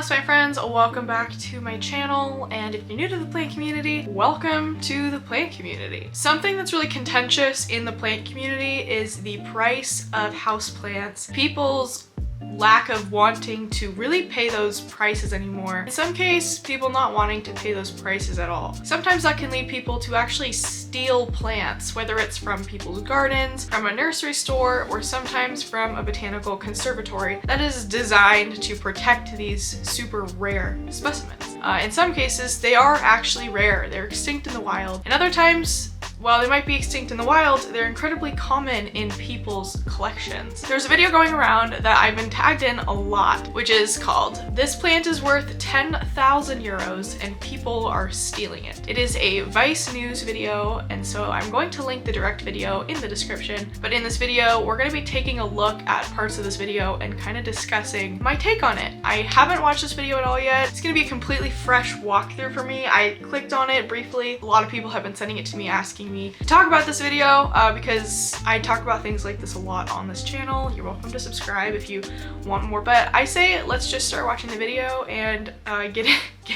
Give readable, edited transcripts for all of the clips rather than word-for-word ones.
houseplant friends, welcome back to my channel, and if you're new to the plant community, welcome to the plant community. Something that's really contentious in the plant community is the price of houseplants. People's lack of wanting to really pay those prices anymore. In some cases, people not wanting to pay those prices at all. Sometimes that can lead people to actually steal plants, whether it's from people's gardens, from a nursery store, or sometimes from a botanical conservatory that is designed to protect these super rare specimens. In some cases, they are actually rare. They're extinct in the wild. And other times, while they might be extinct in the wild, they're incredibly common in people's collections. There's a video going around that I've been tagged in a lot, which is called "This Plant is Worth 10,000 Euros and People Are Stealing It." It is a Vice News video, and so I'm going to link the direct video in the description. But in this video, we're gonna be taking a look at parts of this video and kind of discussing my take on it. I haven't watched this video at all yet. It's gonna be a completely fresh walkthrough for me. I clicked on it briefly. A lot of people have been sending it to me asking me to talk about this video because I talk about things like this a lot on this channel. You're welcome to subscribe if you want more, but I say let's just start watching the video and get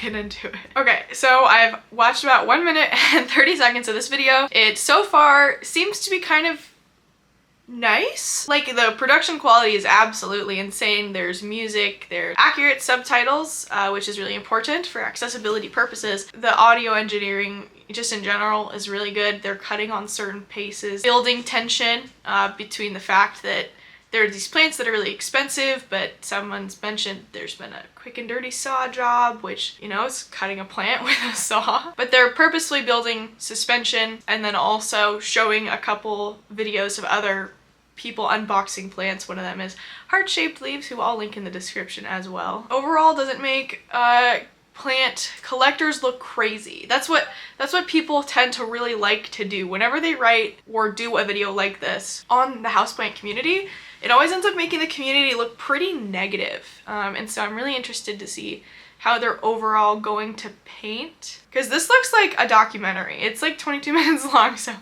into it. Okay, so I've watched about 1 minute and 30 seconds of this video. It so far seems to be kind of nice. Like, the production quality is absolutely insane. There's music, there's accurate subtitles, which is really important for accessibility purposes. The audio engineering just in general is really good. They're cutting on certain paces, building tension between the fact that there are these plants that are really expensive, but someone's mentioned there's been a quick and dirty saw job, which, you know, is cutting a plant with a saw. But they're purposely building suspension and then also showing a couple videos of other people unboxing plants. One of them is Heart-Shaped Leaves, who I'll link in the description as well. Overall, doesn't make plant collectors look crazy. That's what people tend to really like to do whenever they write or do a video like this on the houseplant community. It always ends up making the community look pretty negative, and so I'm really interested to see how they're overall going to paint, because this looks like a documentary. It's like 22 minutes long, so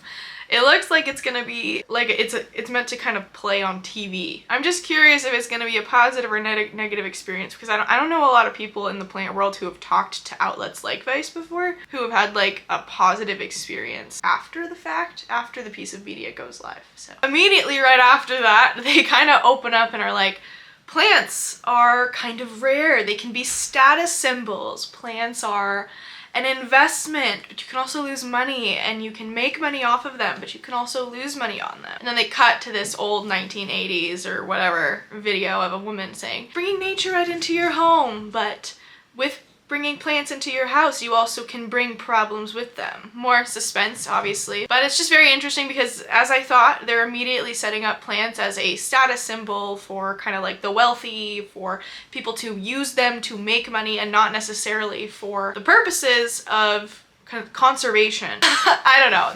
it looks like it's gonna be like it's meant to kind of play on TV. I'm just curious if it's gonna be a positive or negative experience, because I don't know a lot of people in the plant world who have talked to outlets like Vice before who have had like a positive experience after the fact, after the piece of media goes live. So immediately right after that, they kind of open up and are like, plants are kind of rare. They can be status symbols. Plants are an investment, but you can also lose money, and you can make money off of them, but you can also lose money on them. And then they cut to this old 1980s or whatever video of a woman saying, bringing nature right into your home, but with bringing plants into your house, you also can bring problems with them. More suspense, obviously, but it's just very interesting because, as I thought, they're immediately setting up plants as a status symbol for kind of like the wealthy, for people to use them to make money and not necessarily for the purposes of kind of conservation. I don't know.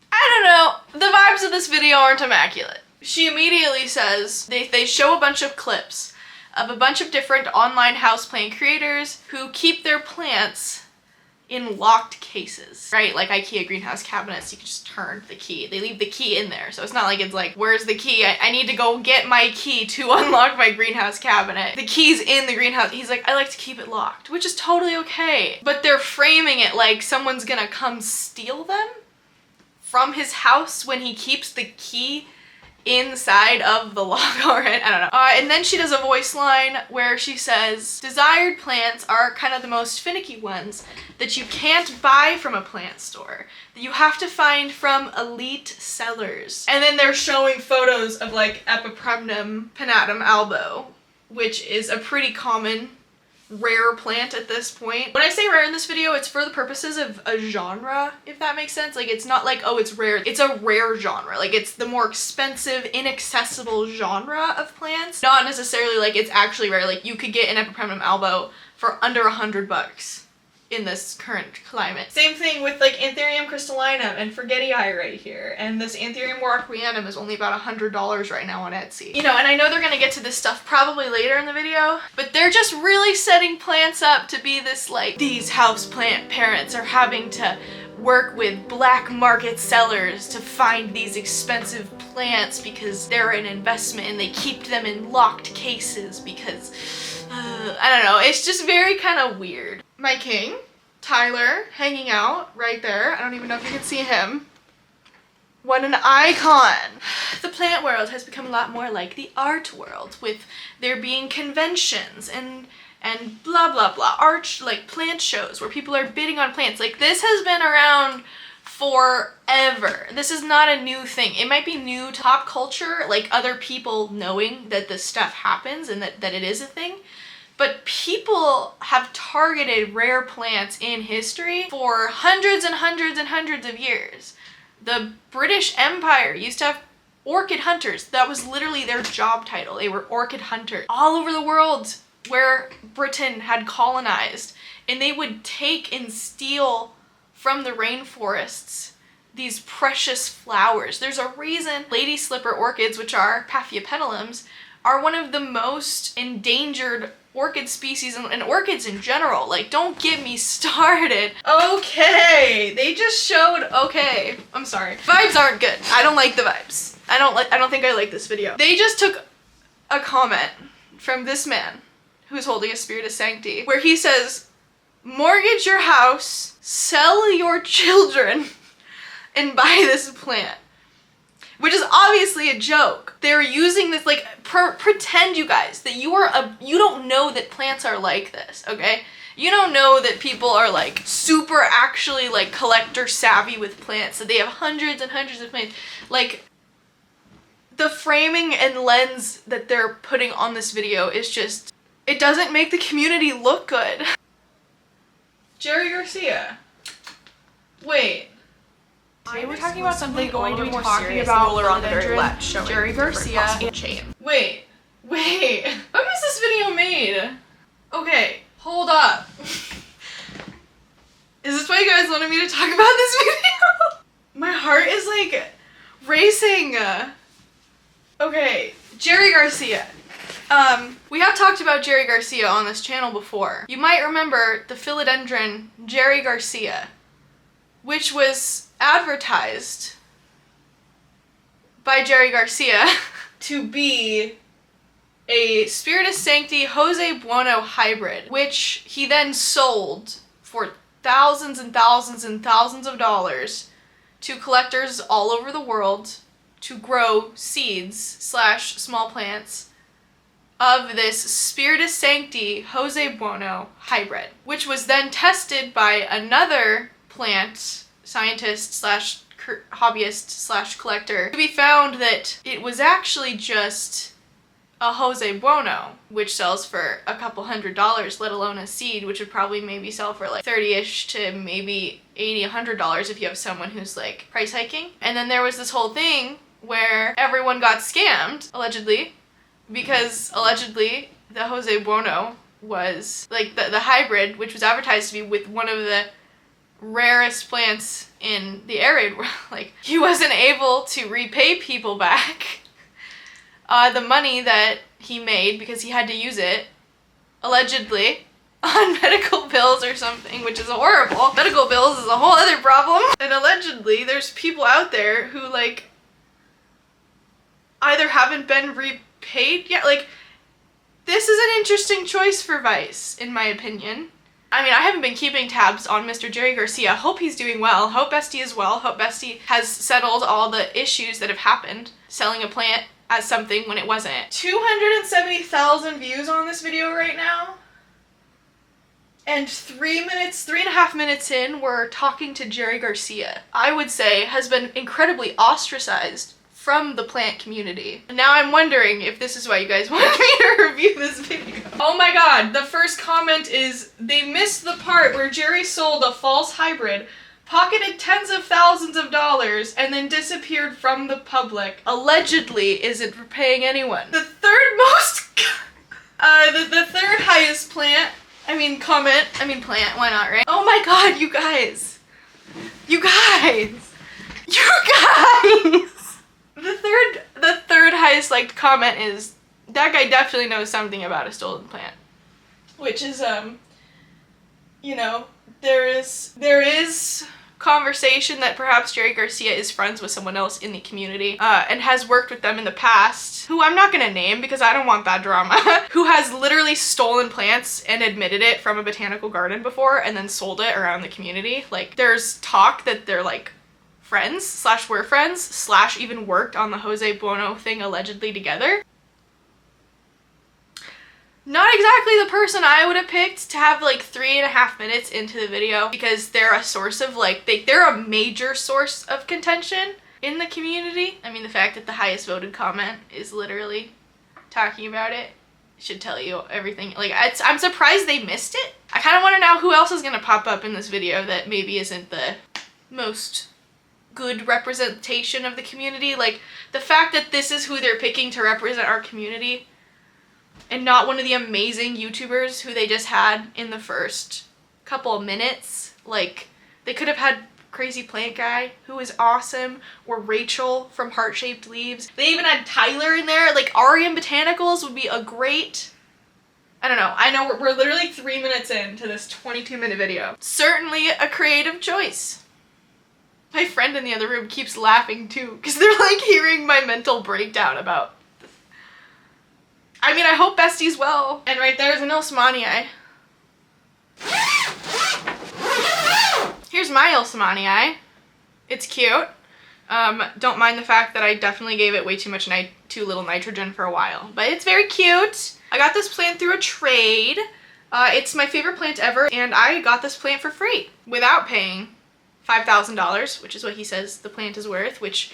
I don't know. The vibes of this video aren't immaculate. She immediately says, they show a bunch of clips of a bunch of different online houseplant creators who keep their plants in locked cases, right? Like IKEA greenhouse cabinets, you can just turn the key. They leave the key in there, so it's not like it's like, where's the key? I need to go get my key to unlock my greenhouse cabinet. The key's in the greenhouse. He's like, I like to keep it locked, which is totally okay. But they're framing it like someone's gonna come steal them from his house when he keeps the key inside of the lock. Alright, I don't know. And then she does a voice line where she says, desired plants are kind of the most finicky ones that you can't buy from a plant store, that you have to find from elite sellers. And then they're showing photos of like Epipremnum pinnatum albo, which is a pretty common rare plant at this point. When I say rare in this video, it's for the purposes of a genre, if that makes sense. Like, it's not like, oh, it's rare. It's a rare genre. Like, it's the more expensive, inaccessible genre of plants. Not necessarily like it's actually rare. Like, you could get an Epipremnum albo for under $100 in this current climate. Same thing with like Anthurium crystallinum and Forgetii right here. And this Anthurium warocqueanum is only about $100 right now on Etsy. You know, and I know they're gonna get to this stuff probably later in the video, but they're just really setting plants up to be this like, these houseplant parents are having to work with black market sellers to find these expensive plants because they're an investment, and they keep them in locked cases because, I don't know, it's just very kind of weird. My king, Tyler, hanging out right there. I don't even know if you can see him. What an icon! The plant world has become a lot more like the art world, with there being conventions and blah blah blah, like plant shows where people are bidding on plants. Like, this has been around forever. This is not a new thing. It might be new to pop culture, like other people knowing that this stuff happens and that it is a thing. But people have targeted rare plants in history for hundreds and hundreds and hundreds of years. The British Empire used to have orchid hunters. That was literally their job title. They were orchid hunters all over the world where Britain had colonized. And they would take and steal from the rainforests these precious flowers. There's a reason lady slipper orchids, which are Paphiopedilums, are one of the most endangered orchid species and orchids in general. Like, don't get me started. Okay, they just showed, okay, I'm sorry. Vibes aren't good. I don't like the vibes. I don't think I like this video. They just took a comment from this man who's holding a Spiritus Sancti where he says, mortgage your house, sell your children, and buy this plant. Which is obviously a joke. They're using this, like, pretend, you guys, that you don't know that plants are like this, okay? You don't know that people are, like, super actually, like, collector savvy with plants, that they have hundreds and hundreds of plants. Like, the framing and lens that they're putting on this video is just, it doesn't make the community look good. Jerry Garcia. Wait. Today we're talking about something going to be more serious. Roller on the very left, showing Jerry Garcia chain. Wait. When was this video made? Okay, hold up. Is this why you guys wanted me to talk about this video? My heart is like racing. Okay, Jerry Garcia. We have talked about Jerry Garcia on this channel before. You might remember the philodendron Jerry Garcia, which was advertised by Jerry Garcia to be a Spiritus Sancti Jose Bueno hybrid, which he then sold for thousands and thousands and thousands of dollars to collectors all over the world to grow seeds / small plants of this Spiritus Sancti Jose Bueno hybrid, which was then tested by another plant scientist / hobbyist / collector to be found that it was actually just a Jose Bueno, which sells for a couple $100s, let alone a seed, which would probably maybe sell for like 30-ish to maybe $80, $100 if you have someone who's like price hiking. And then there was this whole thing where everyone got scammed, allegedly, because allegedly the Jose Bueno was like the hybrid, which was advertised to be with one of the rarest plants in the arid world. Like, he wasn't able to repay people back the money that he made because he had to use it, allegedly, on medical bills or something, which is horrible. Medical bills is a whole other problem. And allegedly, there's people out there who, like, either haven't been repaid yet. Like, this is an interesting choice for Vice, in my opinion. I mean, I haven't been keeping tabs on Mr. Jerry Garcia. Hope he's doing well. Hope Bestie is well. Hope Bestie has settled all the issues that have happened selling a plant as something when it wasn't. 270,000 views on this video right now. And 3.5 minutes in, we're talking to Jerry Garcia. I would say has been incredibly ostracized from the plant community. Now I'm wondering if this is why you guys wanted me to review this video. Oh my god, the first comment is, they missed the part where Jerry sold a false hybrid, pocketed tens of thousands of dollars, and then disappeared from the public. Allegedly isn't repaying anyone. The third most, the third highest plant, plant, why not, right? Oh my god, you guys. The third highest liked comment is, that guy definitely knows something about a stolen plant. Which is, you know, there is conversation that perhaps Jerry Garcia is friends with someone else in the community and has worked with them in the past, who I'm not gonna name because I don't want that drama, who has literally stolen plants and admitted it from a botanical garden before and then sold it around the community. Like, there's talk that they're like friends slash were friends slash even worked on the Jose Bueno thing allegedly together. Not exactly the person I would have picked to have like 3.5 minutes into the video, because they're a source of like, they're a major source of contention in the community. I mean, the fact that the highest voted comment is literally talking about it should tell you everything. Like, I'm surprised they missed it. I kind of want to know who else is going to pop up in this video that maybe isn't the most good representation of the community. Like, the fact that this is who they're picking to represent our community and not one of the amazing YouTubers who they just had in the first couple of minutes. Like, they could have had Crazy Plant Guy, who is awesome, or Rachel from Heart Shaped Leaves. They even had Tyler in there. Like, Arian Botanicals would be a great... I don't know. I know we're literally 3 minutes into this 22-minute video. Certainly a creative choice. My friend in the other room keeps laughing too, because they're like hearing my mental breakdown about... I mean, I hope Bestie's well. And right there's an Ilsamanii. Here's my Ilsamanii. It's cute. Don't mind the fact that I definitely gave it way too little nitrogen for a while, but it's very cute. I got this plant through a trade. It's my favorite plant ever, and I got this plant for free without paying $5,000, which is what he says the plant is worth, which,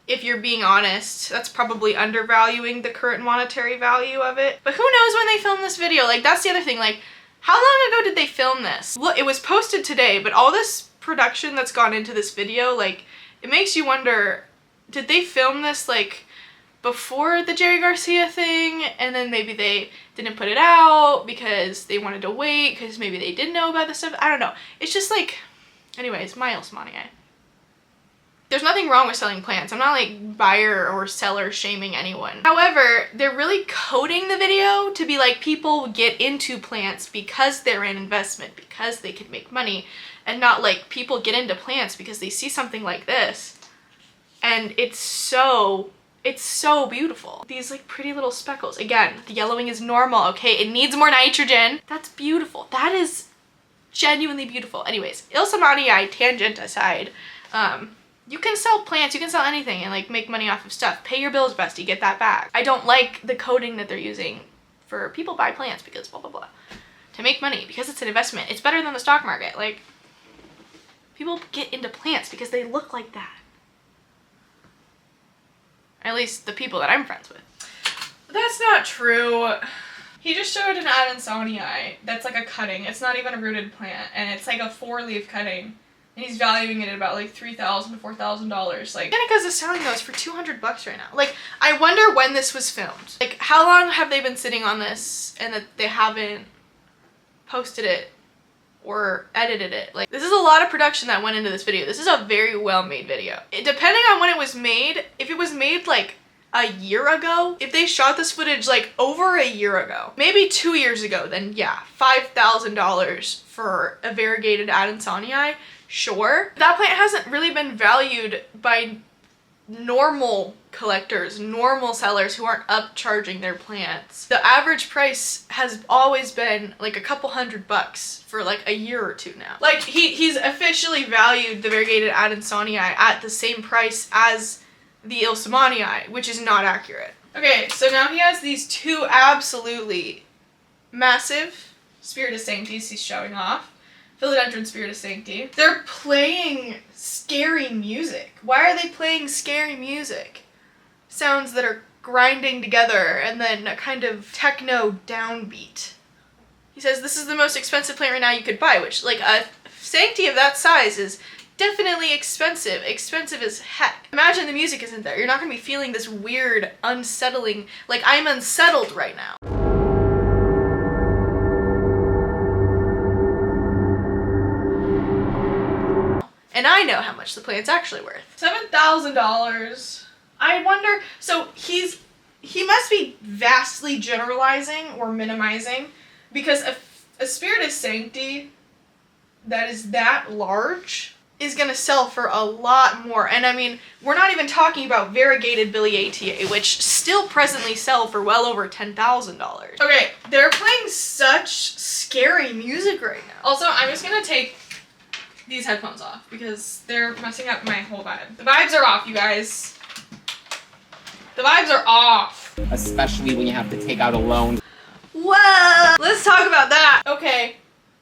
if you're being honest, that's probably undervaluing the current monetary value of it. But who knows when they filmed this video? Like, that's the other thing. Like, how long ago did they film this? Look, it was posted today, but all this production that's gone into this video, like, it makes you wonder, did they film this, like, before the Jerry Garcia thing, and then maybe they didn't put it out because they wanted to wait, because maybe they didn't know about this stuff? I don't know. It's just like, anyways, my Ilsamanii. There's nothing wrong with selling plants. I'm not like buyer or seller shaming anyone. However, they're really coding the video to be like, people get into plants because they're an investment, because they can make money, and not like people get into plants because they see something like this and it's so beautiful. These like pretty little speckles. Again, the yellowing is normal, okay? It needs more nitrogen. That's beautiful. That is genuinely beautiful. Anyways, Ilsamanii tangent aside, you can sell plants, you can sell anything and like make money off of stuff. Pay your bills, bestie, get that back. I don't like the coding that they're using for people buy plants because blah, blah, blah. To make money, because it's an investment. It's better than the stock market. Like, people get into plants because they look like that. At least the people that I'm friends with. But that's not true. He just showed an Adansonii that's like a cutting. It's not even a rooted plant, and it's like a 4-leaf cutting. And he's valuing it at about like $3,000 to $4,000. Like, Botanicas is selling those for $200 right now. Like, I wonder when this was filmed. Like, how long have they been sitting on this and that they haven't posted it or edited it? Like, this is a lot of production that went into this video. This is a very well-made video. Depending on when it was made, if it was made like a year ago, if they shot this footage like over a year ago, maybe 2 years ago, then yeah, $5,000 for a variegated Adansonii. Sure. That plant hasn't really been valued by normal collectors, normal sellers who aren't upcharging their plants. The average price has always been like a couple $100 for like a year or two now. Like, he's officially valued the variegated Adansonii at the same price as the Ilsamanii, which is not accurate. Okay, so now he has these two absolutely massive Spiritus Sanctis he's showing off. Philodendron Spiritus Sancti. They're playing scary music. Why are they playing scary music? Sounds that are grinding together and then a kind of techno downbeat. He says this is the most expensive plant right now you could buy, which, like, a Sancti of that size is definitely expensive. Expensive as heck. Imagine the music isn't there. You're not gonna be feeling this weird, unsettling, like, I'm unsettled right now. And I know how much the plant's actually worth. $7,000. I wonder, so he must be vastly generalizing or minimizing, because a Spiritus Sancti that is that large is gonna sell for a lot more. And I mean, we're not even talking about variegated Billy ATA, which still presently sell for well over $10,000. Okay, they're playing such scary music right now. Also, I'm just gonna take these headphones off because they're messing up my whole vibe. The vibes are off, you guys. The vibes are off. Especially when you have to take out a loan. Whoa! Let's talk about that. Okay.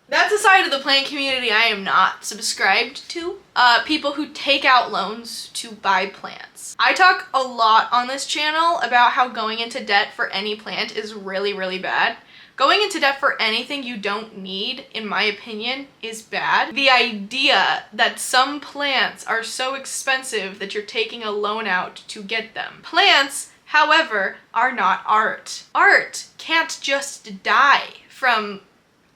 That's a side of the plant community I am not subscribed to. People who take out loans to buy plants. I talk a lot on this channel about how going into debt for any plant is really, really bad. Going into debt for anything you don't need, in my opinion, is bad. The idea that some plants are so expensive that you're taking a loan out to get them. Plants, however, are not art. Art can't just die from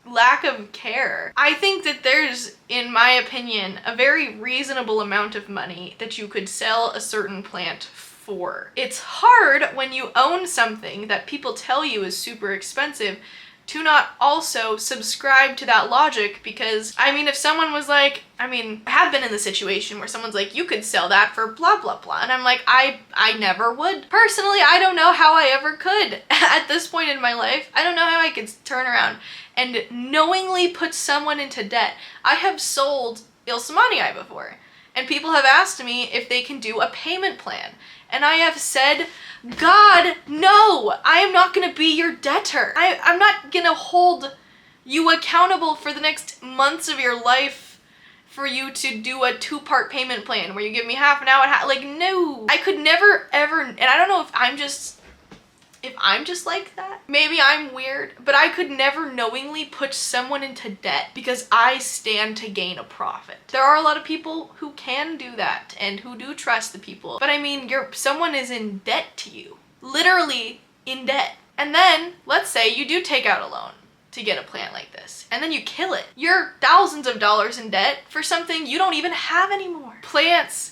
lack of care. I think that there's, in my opinion, a very reasonable amount of money that you could sell a certain plant for. It's hard when you own something that people tell you is super expensive to not also subscribe to that logic, because I mean, if someone was like, I have been in the situation where someone's like, you could sell that for blah blah blah, and I'm like, I never would. Personally, I don't know how I ever could. At this point in my life, I don't know how I could turn around and knowingly put someone into debt. I have sold Ilsamanii before, and people have asked me if they can do a payment plan, and I have said, God, no! I am not gonna be your debtor. I'm not gonna hold you accountable for the next months of your life for you to do a 2-part payment plan where you give me half an hour, like, no. I could never, ever, and I don't know if I'm just like that. Maybe I'm weird, but I could never knowingly put someone into debt because I stand to gain a profit. There are a lot of people who can do that and who do trust the people, but I mean, someone is in debt to you, literally in debt. And then let's say you do take out a loan to get a plant like this, and then you kill it. You're thousands of dollars in debt for something you don't even have anymore. Plants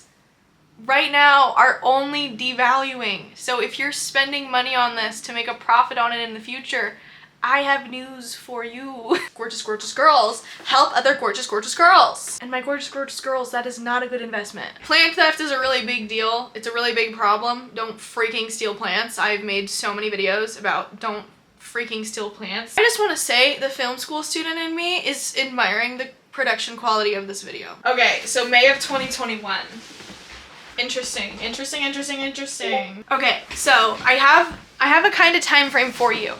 right now are only devaluing. So if you're spending money on this to make a profit on it in the future, I have news for you. Gorgeous, gorgeous girls help other gorgeous, gorgeous girls. And my gorgeous, gorgeous girls, that is not a good investment. Plant theft is a really big deal. It's a really big problem. Don't freaking steal plants. I've made so many videos about don't freaking steal plants. I just want to say the film school student in me is admiring the production quality of this video. Okay, so May of 2021. Interesting. Okay, so I have a kind of time frame for you.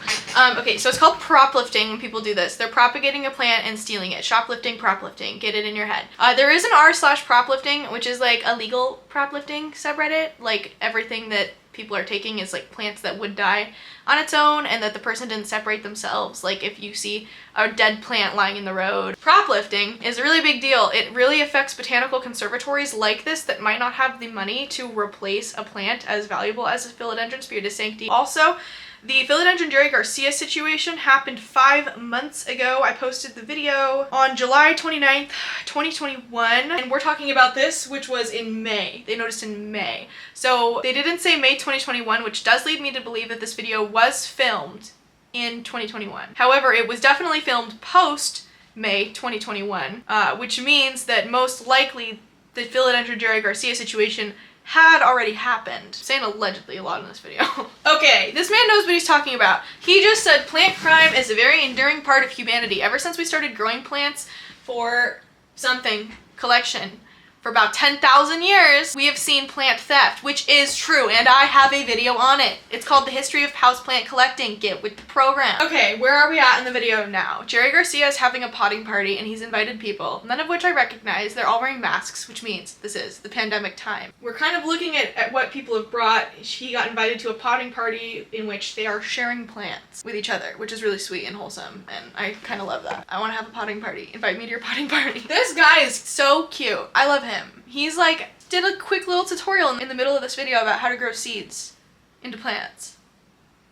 Okay, so it's called prop lifting when people do this. They're propagating a plant and stealing it. Shoplifting, prop lifting. Get it in your head. There is an r/prop lifting, which is like a legal prop lifting subreddit. Like everything that people are taking is like plants that would die on its own and that the person didn't separate themselves. Like if you see a dead plant lying in the road. Prop lifting is a really big deal. It really affects botanical conservatories like this that might not have the money to replace a plant as valuable as a philodendron spiritus sancti. Also, the philodendron Jerry Garcia situation happened 5 months ago. I posted the video on July 29th, 2021, and we're talking about this, which was in May. They noticed in May. So they didn't say May 2021, which does lead me to believe that this video was filmed in 2021. However, it was definitely filmed post May 2021, which means that most likely the philodendron Jerry Garcia situation had already happened. I'm saying allegedly a lot in this video. Okay, this man knows what he's talking about. He just said plant crime is a very enduring part of humanity. Ever since we started growing plants for something, collection, for about 10,000 years, we have seen plant theft, which is true, and I have a video on it. It's called The History of Houseplant Collecting. Get with the program. Okay, where are we at in the video now? Jerry Garcia is having a potting party, and he's invited people, none of which I recognize. They're all wearing masks, which means this is the pandemic time. We're kind of looking at what people have brought. He got invited to a potting party in which they are sharing plants with each other, which is really sweet and wholesome, and I kind of love that. I want to have a potting party. Invite me to your potting party. This guy is so cute. I love him. He's like, did a quick little tutorial in the middle of this video about how to grow seeds into plants.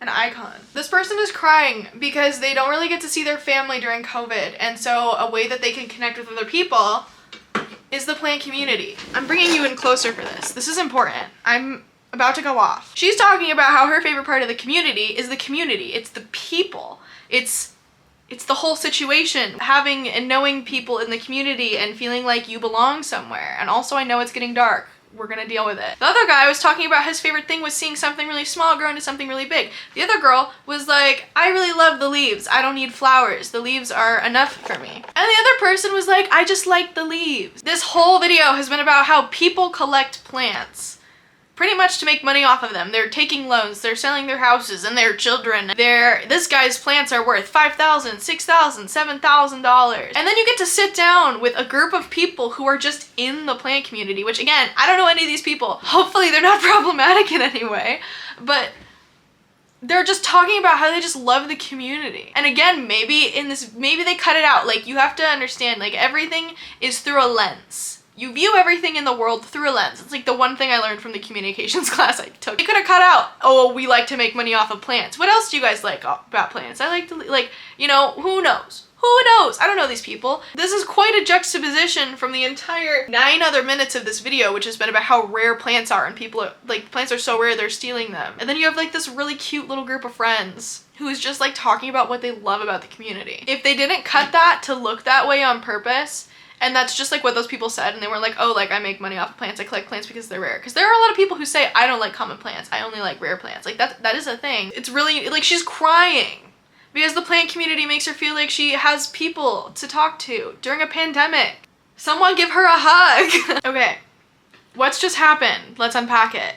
An icon. This person is crying because they don't really get to see their family during COVID, and so a way that they can connect with other people is the plant community. I'm bringing you in closer for this. This is important. I'm about to go off. She's talking about how her favorite part of the community is the community. It's the people. It's It's the whole situation. Having and knowing people in the community and feeling like you belong somewhere. And also I know it's getting dark. We're gonna deal with it. The other guy was talking about his favorite thing was seeing something really small grow into something really big. The other girl was like, I really love the leaves. I don't need flowers. The leaves are enough for me. And the other person was like, I just like the leaves. This whole video has been about how people collect plants pretty much to make money off of them. They're taking loans, they're selling their houses and their children. This guy's plants are worth $5,000, $6,000, $7,000. And then you get to sit down with a group of people who are just in the plant community, which again, I don't know any of these people. Hopefully they're not problematic in any way, but they're just talking about how they just love the community. And again, maybe they cut it out. Like, you have to understand, like, everything is through a lens. You view everything in the world through a lens. It's like the one thing I learned from the communications class I took. They could have cut out, oh, we like to make money off of plants. What else do you guys like about plants? I like to, like, you know, who knows? Who knows? I don't know these people. This is quite a juxtaposition from the entire 9 other minutes of this video, which has been about how rare plants are, and people are, like, plants are so rare they're stealing them. And then you have like this really cute little group of friends who is just like talking about what they love about the community. If they didn't cut that to look that way on purpose, and that's just like what those people said, and they weren't like, oh, like I make money off of plants, I collect plants because they're rare. Because there are a lot of people who say, I don't like common plants, I only like rare plants. Like that is a thing. It's really, like, she's crying because the plant community makes her feel like she has people to talk to during a pandemic. Someone give her a hug. Okay, what's just happened? Let's unpack it.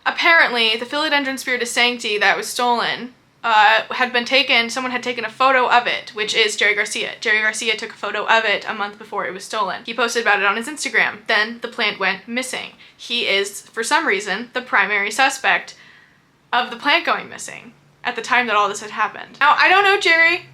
Apparently, the philodendron spiritus sancti that was stolen had been taken, someone had taken a photo of it, which is Jerry Garcia. Jerry Garcia took a photo of it a month before it was stolen. He posted about it on his Instagram. Then the plant went missing. He is, for some reason, the primary suspect of the plant going missing at the time that all this had happened. Now, I don't know Jerry.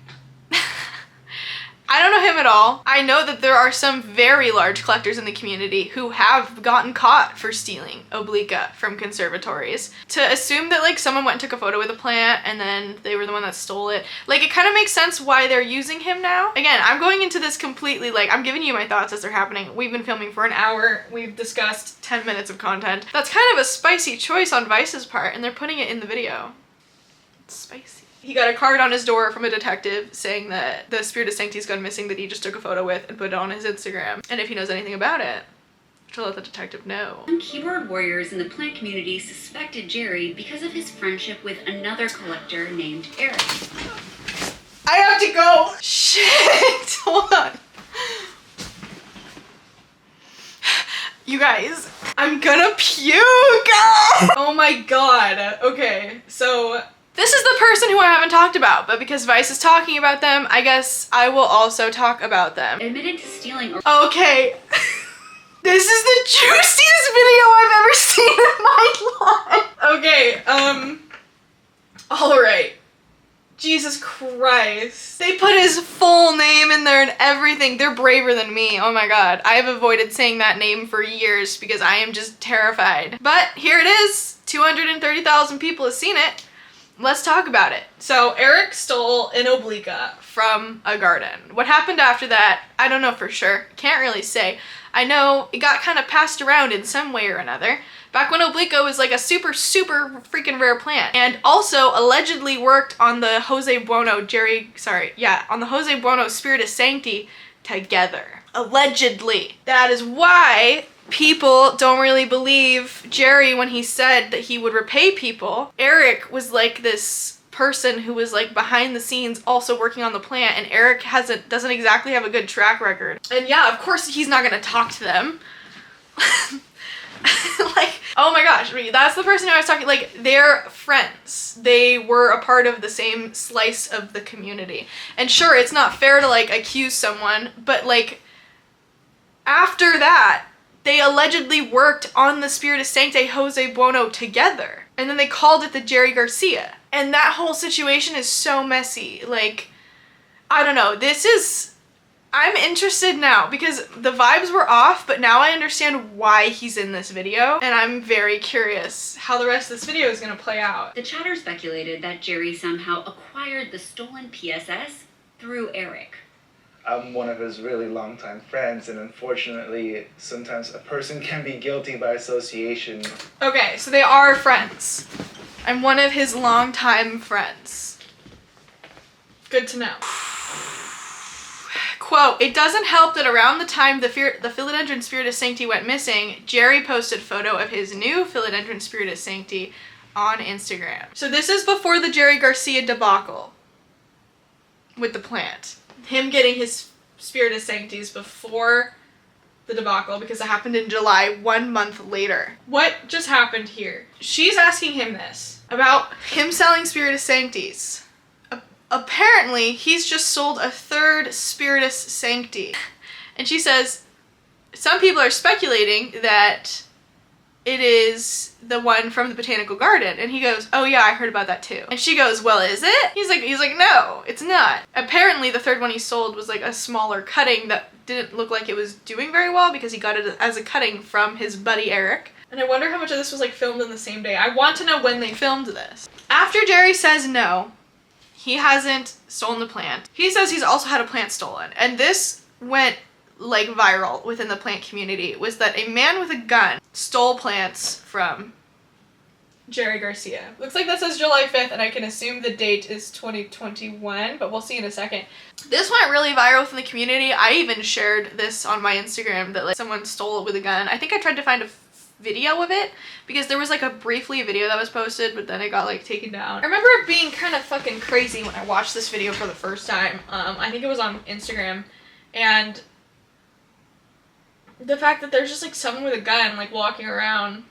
I don't know him at all. I know that there are some very large collectors in the community who have gotten caught for stealing oblique from conservatories. To assume that like someone went and took a photo with a plant and then they were the one that stole it, like it kind of makes sense why they're using him now. Again, I'm going into this completely, like, I'm giving you my thoughts as they're happening. We've been filming for an hour. We've discussed 10 minutes of content. That's kind of a spicy choice on Vice's part, and they're putting it in the video. It's spicy. He got a card on his door from a detective saying that the Spiritus Sancti's gone missing that he just took a photo with and put it on his Instagram. And if he knows anything about it, to let the detective know. Some keyboard warriors in the plant community suspected Jerry because of his friendship with another collector named Eric. I have to go! Shit! Hold on. You guys, I'm gonna puke! Oh my god. Okay, so this is the person who I haven't talked about, but because Vice is talking about them, I guess I will also talk about them. Admitted to stealing or— Okay. This is the juiciest video I've ever seen in my life. Okay, alright. Jesus Christ. They put his full name in there and everything. They're braver than me. Oh my god. I have avoided saying that name for years because I am just terrified. But here it is. 230,000 people have seen it. Let's talk about it. So Eric stole an oblique from a garden. What happened after that, I don't know for sure. Can't really say. I know it got kind of passed around in some way or another. Back when oblique was like a super, super freaking rare plant. And also allegedly worked on the Jose Bueno on the Jose Bueno Spiritus Sancti together. Allegedly. That is why people don't really believe Jerry when he said that he would repay people. Eric was like this person who was like behind the scenes also working on the plant, and Eric doesn't exactly have a good track record. And yeah, of course he's not gonna talk to them. Like, oh my gosh, that's the person who I was talking, like, they're friends. They were a part of the same slice of the community. And sure, it's not fair to like accuse someone, but like after that, they allegedly worked on the Spiritus Sancti Jose Bueno together. And then they called it the Jerry Garcia. And that whole situation is so messy. Like, I don't know. I'm interested now because the vibes were off, but now I understand why he's in this video. And I'm very curious how the rest of this video is gonna play out. The chatter speculated that Jerry somehow acquired the stolen PSS through Eric. I'm one of his really longtime friends, and unfortunately, sometimes a person can be guilty by association. Okay, so they are friends. I'm one of his longtime friends. Good to know. Quote, "It doesn't help that around the time the Philodendron Spiritus Sancti went missing, Jerry posted a photo of his new Philodendron Spiritus Sancti on Instagram." So this is before the Jerry Garcia debacle with the plant. Him getting his Spiritus Sanctis before the debacle, because it happened in July, 1 month later. What just happened here? She's asking him this about him selling Spiritus Sanctis. Apparently, he's just sold a third Spiritus Sancti. And she says, some people are speculating that it is the one from the botanical garden. And he goes, oh yeah, I heard about that too. And she goes, well, is it? He's like, no, it's not. Apparently, the third one he sold was like a smaller cutting that didn't look like it was doing very well because he got it as a cutting from his buddy Eric. And I wonder how much of this was like filmed in the same day. I want to know when they filmed this. After Jerry says no, he hasn't stolen the plant. He says he's also had a plant stolen. And this went like viral within the plant community, was that a man with a gun stole plants from Jerry Garcia. Looks like that says July 5th, and I can assume the date is 2021, but we'll see in a second. This went really viral within the community. I even shared this on my Instagram that like someone stole it with a gun. I think I tried to find a video of it because there was like a briefly video that was posted, but then it got like taken down. I remember it being kind of fucking crazy when I watched this video for the first time. I think it was on Instagram, and the fact that there's just like someone with a gun like walking around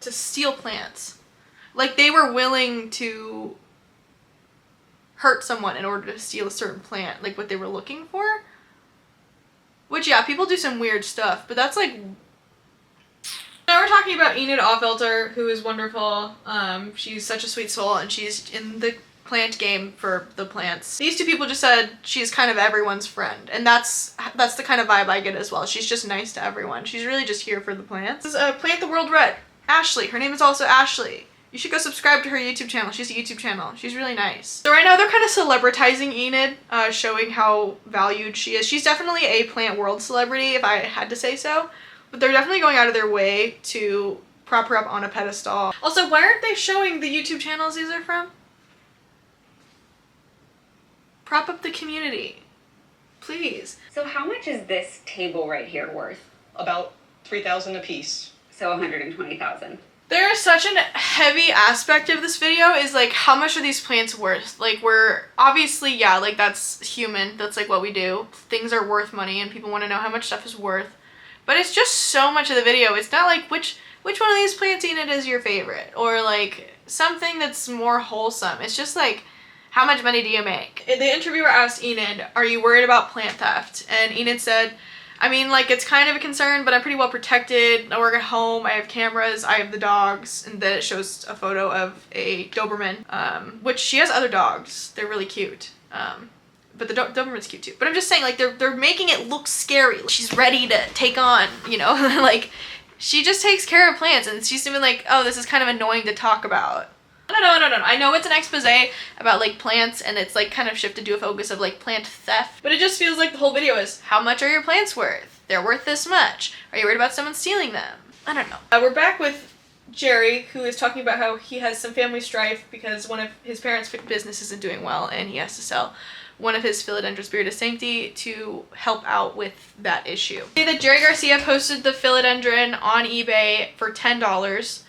to steal plants. Like they were willing to hurt someone in order to steal a certain plant, like what they were looking for. Which yeah, people do some weird stuff, but that's like... Now we're talking about Enid Offelter, who is wonderful. She's such a sweet soul, and she's in the plant game for the plants. These two people just said she's kind of everyone's friend, and that's the kind of vibe I get as well. She's just nice to everyone. She's really just here for the plants. This is Plant the World Red. Ashley. Her name is also Ashley. You should go subscribe to her YouTube channel. She has a YouTube channel. She's really nice. So right now they're kind of celebritizing Enid, showing how valued she is. She's definitely a plant world celebrity, if I had to say so. But they're definitely going out of their way to prop her up on a pedestal. Also, why aren't they showing the YouTube channels these are from? Prop up the community. Please. So how much is this table right here worth? About $3,000 a piece. So 120,000. There is such a heavy aspect of this video is like, how much are these plants worth? Like, we're obviously, yeah, like that's human. That's like what we do. Things are worth money and people want to know how much stuff is worth. But it's just so much of the video. It's not like which one of these plants, Enid, is your favorite, or like something that's more wholesome. It's just like, how much money do you make? The interviewer asked Enid, are you worried about plant theft? And Enid said, I mean, like, it's kind of a concern, but I'm pretty well protected. I work at home, I have cameras, I have the dogs, and then it shows a photo of a Doberman, which she has other dogs. They're really cute. But the Doberman's cute too. But I'm just saying, like, they're making it look scary. She's ready to take on, you know, like, she just takes care of plants, and she's even like, oh, this is kind of annoying to talk about. No. I know it's an expose about, like, plants, and it's, like, kind of shifted to a focus of, like, plant theft. But it just feels like the whole video is, how much are your plants worth? They're worth this much. Are you worried about someone stealing them? I don't know. We're back with Jerry, who is talking about how he has some family strife because one of his parents' business isn't doing well, and he has to sell one of his Philodendron Spiritus Sancti to help out with that issue. See that Jerry Garcia posted the Philodendron on eBay for $10,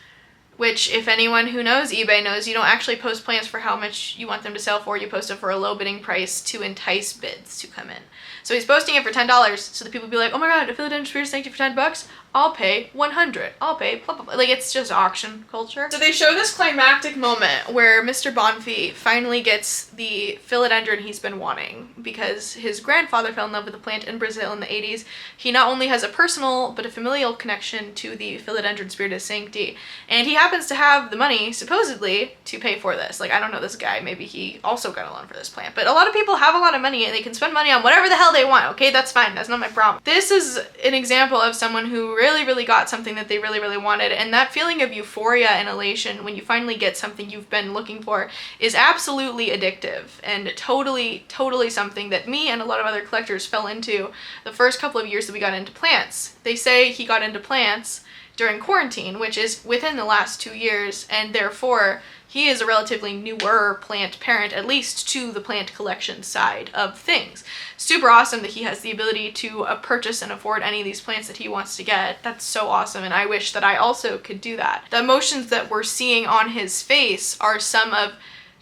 which, if anyone who knows eBay knows, you don't actually post plants for how much you want them to sell for. You post it for a low bidding price to entice bids to come in. So he's posting it for $10 so that people be like, oh my god, a Philodendron Spiritus Sancti for $10? I'll pay $100. I'll pay blah, blah, blah. Like, it's just auction culture. So they show this climactic moment where Mr. Bonfy finally gets the Philodendron he's been wanting because his grandfather fell in love with the plant in Brazil in the 80s. He not only has a personal but a familial connection to the Philodendron Spiritus Sancti, and he happens to have the money, supposedly, to pay for this. Like, I don't know this guy. Maybe he also got a loan for this plant. But a lot of people have a lot of money and they can spend money on whatever the hell they want, okay? That's fine. That's not my problem. This is an example of someone who really got something that they really wanted, and that feeling of euphoria and elation when you finally get something you've been looking for is absolutely addictive and totally something that me and a lot of other collectors fell into the first couple of years that we got into plants. They say he got into plants during quarantine, which is within the last 2 years, and therefore he is a relatively newer plant parent, at least to the plant collection side of things. Super awesome that he has the ability to purchase and afford any of these plants that he wants to get. That's so awesome, and I wish that I also could do that. The emotions that we're seeing on his face are some of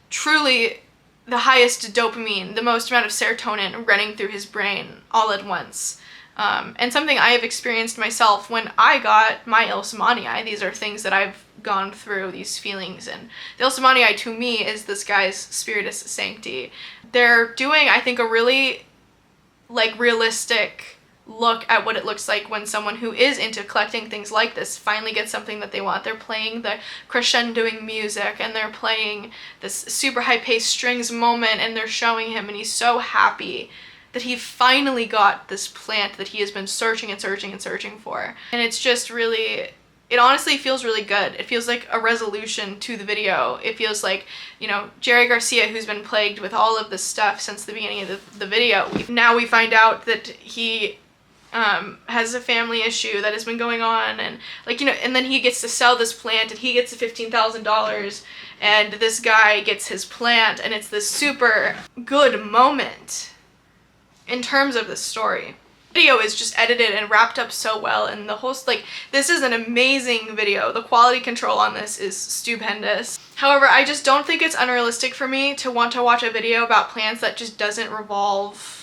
truly the highest dopamine, the most amount of serotonin running through his brain all at once. And something I have experienced myself when I got my Ilsamanii. These are things that I've gone through, these feelings, and the Ilsamanii to me is this guy's Spiritus Sancti. They're doing, I think, a really like realistic look at what it looks like when someone who is into collecting things like this finally gets something that they want. They're playing the crescendoing music, and they're playing this super high-paced strings moment, and they're showing him, and he's so happy that he finally got this plant that he has been searching and searching and searching for. And it's just really, it honestly feels really good. It feels like a resolution to the video. It feels like, you know, Jerry Garcia, who's been plagued with all of this stuff since the beginning of the video, now we find out that he has a family issue that has been going on, and like, you know, and then he gets to sell this plant, and he gets the $15,000, and this guy gets his plant, and it's this super good moment in terms of the story. The video is just edited and wrapped up so well, and the whole, like, this is an amazing video. The quality control on this is stupendous. However, I just don't think it's unrealistic for me to want to watch a video about plants that just doesn't revolve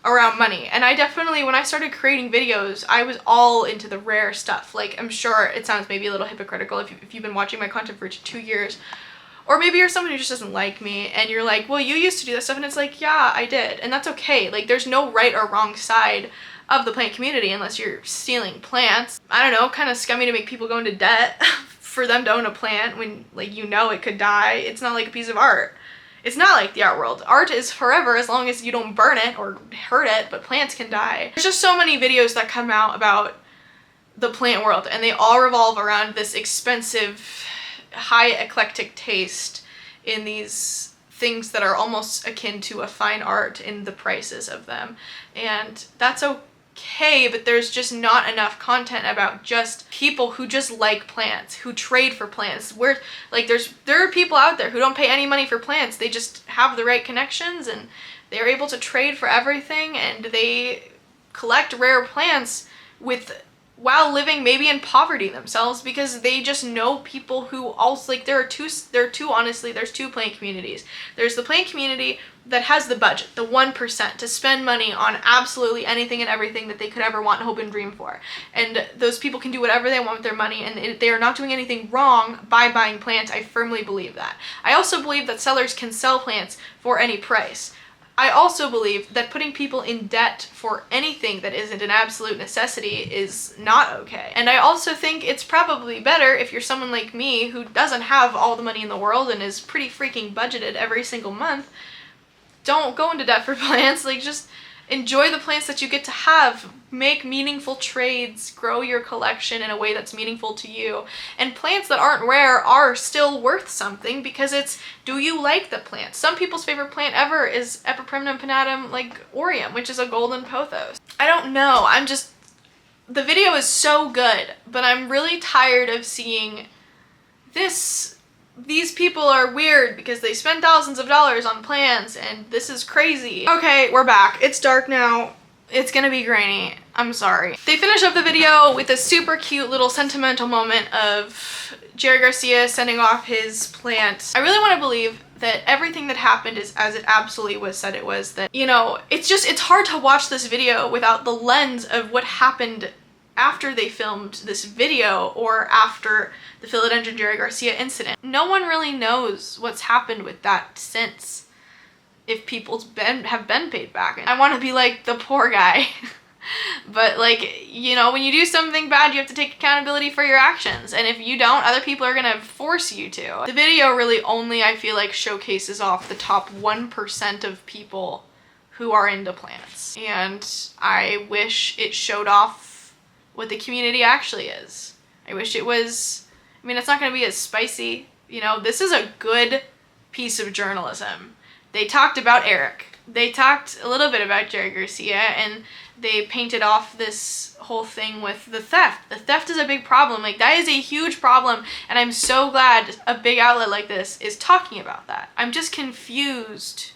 around money. And I definitely, when I started creating videos, I was all into the rare stuff. Like, I'm sure it sounds maybe a little hypocritical if you've been watching my content for 2 years, or maybe you're someone who just doesn't like me and you're like, well, you used to do this stuff, and it's like, yeah, I did, and that's okay. Like, there's no right or wrong side of the plant community unless you're stealing plants. I don't know, kind of scummy to make people go into debt for them to own a plant when, like, you know it could die. It's not like a piece of art. It's not like the art world. Art is forever as long as you don't burn it or hurt it, but plants can die. There's just so many videos that come out about the plant world, and they all revolve around this expensive, high eclectic taste in these things that are almost akin to a fine art in the prices of them. And that's okay, but there's just not enough content about just people who just like plants, who trade for plants. Where, like, there are people out there who don't pay any money for plants. They just have the right connections, and they're able to trade for everything, and they collect rare plants while living maybe in poverty themselves, because they just know people who also, like, there's two plant communities. There's the plant community that has the budget, the 1%, to spend money on absolutely anything and everything that they could ever want, hope, and dream for. And those people can do whatever they want with their money, and they are not doing anything wrong by buying plants. I firmly believe that. I also believe that sellers can sell plants for any price. I also believe that putting people in debt for anything that isn't an absolute necessity is not okay. And I also think it's probably better if you're someone like me who doesn't have all the money in the world and is pretty freaking budgeted every single month. Don't go into debt for plants. Like, just enjoy the plants that you get to have. Make meaningful trades, grow your collection in a way that's meaningful to you. And plants that aren't rare are still worth something, because it's, do you like the plant? Some people's favorite plant ever is Epiprimnum pinnatum, like aureum, which is a golden pothos. I don't know, the video is so good, but I'm really tired of seeing these people are weird because they spend thousands of dollars on plants, and this is crazy. Okay, we're back. It's dark now. It's gonna be grainy. I'm sorry. They finish up the video with a super cute little sentimental moment of Jerry Garcia sending off his plant. I really want to believe that everything that happened is as it absolutely was said it was. That, you know, it's hard to watch this video without the lens of what happened after they filmed this video or after the Philodendron Jerry Garcia incident. No one really knows what's happened with that since, if people have been paid back. I want to be like the poor guy. But, like, you know, when you do something bad, you have to take accountability for your actions. And if you don't, other people are gonna force you to. The video really only, I feel like, showcases off the top 1% of people who are into plants. And I wish it showed off what the community actually is. I wish it was, I mean, it's not gonna be as spicy. You know, this is a good piece of journalism. they talked about Eric. They talked a little bit about Jerry Garcia, and they painted off this whole thing with the theft. The theft is a big problem. Like, that is a huge problem, and I'm so glad a big outlet like this is talking about that. I'm just confused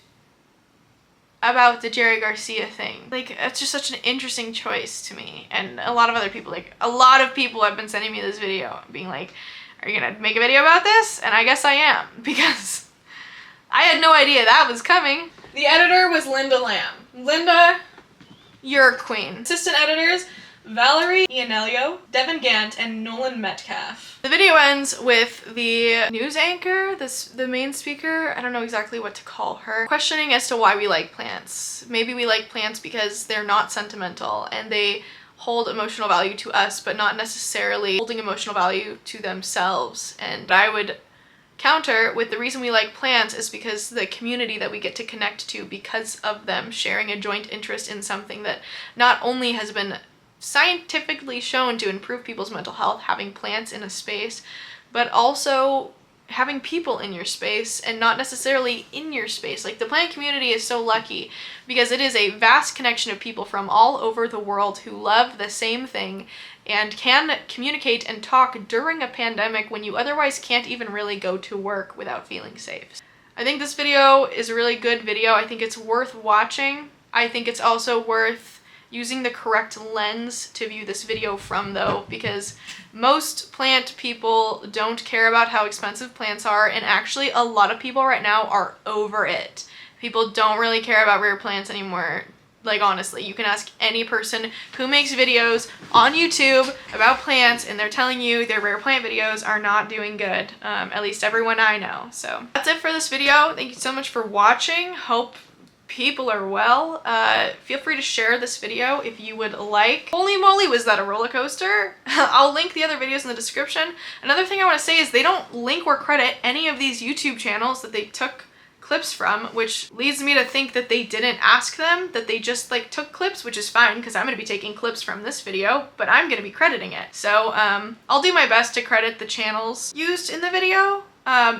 about the Jerry Garcia thing. Like, it's just such an interesting choice to me, and a lot of other people, like, a lot of people have been sending me this video being like, are you gonna make a video about this? And I guess I am, because I had no idea that was coming. The editor was Linda Lamb. Linda, you're a queen. Assistant editors, Valerie Ianelio, Devin Gant, and Nolan Metcalf. The video ends with the news anchor, the main speaker, I don't know exactly what to call her, questioning as to why we like plants. Maybe we like plants because they're not sentimental and they hold emotional value to us, but not necessarily holding emotional value to themselves. And I would counter with the reason we like plants is because the community that we get to connect to because of them, sharing a joint interest in something that not only has been scientifically shown to improve people's mental health, having plants in a space, but also having people in your space and not necessarily in your space. Like, the plant community is so lucky because it is a vast connection of people from all over the world who love the same thing and can communicate and talk during a pandemic when you otherwise can't even really go to work without feeling safe. I think this video is a really good video. I think it's worth watching. I think it's also worth using the correct lens to view this video from, though, because most plant people don't care about how expensive plants are, and actually a lot of people right now are over it. People don't really care about rare plants anymore. Like, honestly, you can ask any person who makes videos on YouTube about plants and they're telling you their rare plant videos are not doing good. At least everyone I know. So that's it for this video. Thank you so much for watching. Hope people are well. Feel free to share this video if you would like. Holy moly, was that a roller coaster? I'll link the other videos in the description. Another thing I want to say is they don't link or credit any of these YouTube channels that they took clips from, which leads me to think that they didn't ask them, that they just like took clips, which is fine because I'm going to be taking clips from this video, but I'm going to be crediting it. So I'll do my best to credit the channels used in the video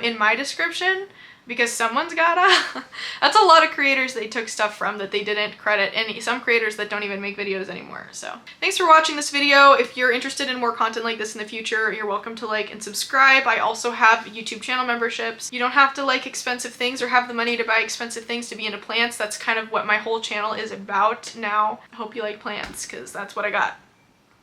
in my description, because someone's gotta. That's a lot of creators they took stuff from that they didn't credit, and some creators that don't even make videos anymore. So thanks for watching this video. If you're interested in more content like this in the future, you're welcome to like and subscribe. I also have YouTube channel memberships. You don't have to like expensive things or have the money to buy expensive things to be into plants. That's kind of what my whole channel is about now. I hope you like plants, because that's what I got.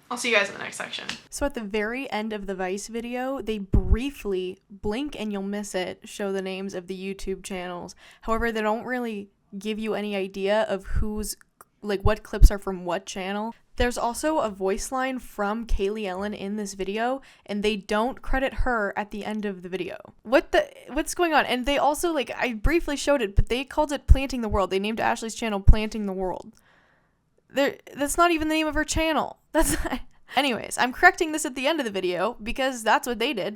I'll see you guys in the next section. So at the very end of the Vice video, they briefly, blink and you'll miss it, show the names of the YouTube channels. However, they don't really give you any idea of who's, like, what clips are from what channel. There's also a voice line from Kaylee Ellen in this video, and they don't credit her at the end of the video. What's going on? And they also, like, I briefly showed it, but they called it Planting the World. They named Ashley's channel Planting the World. That's not even the name of her channel. Anyways, I'm correcting this at the end of the video because that's what they did.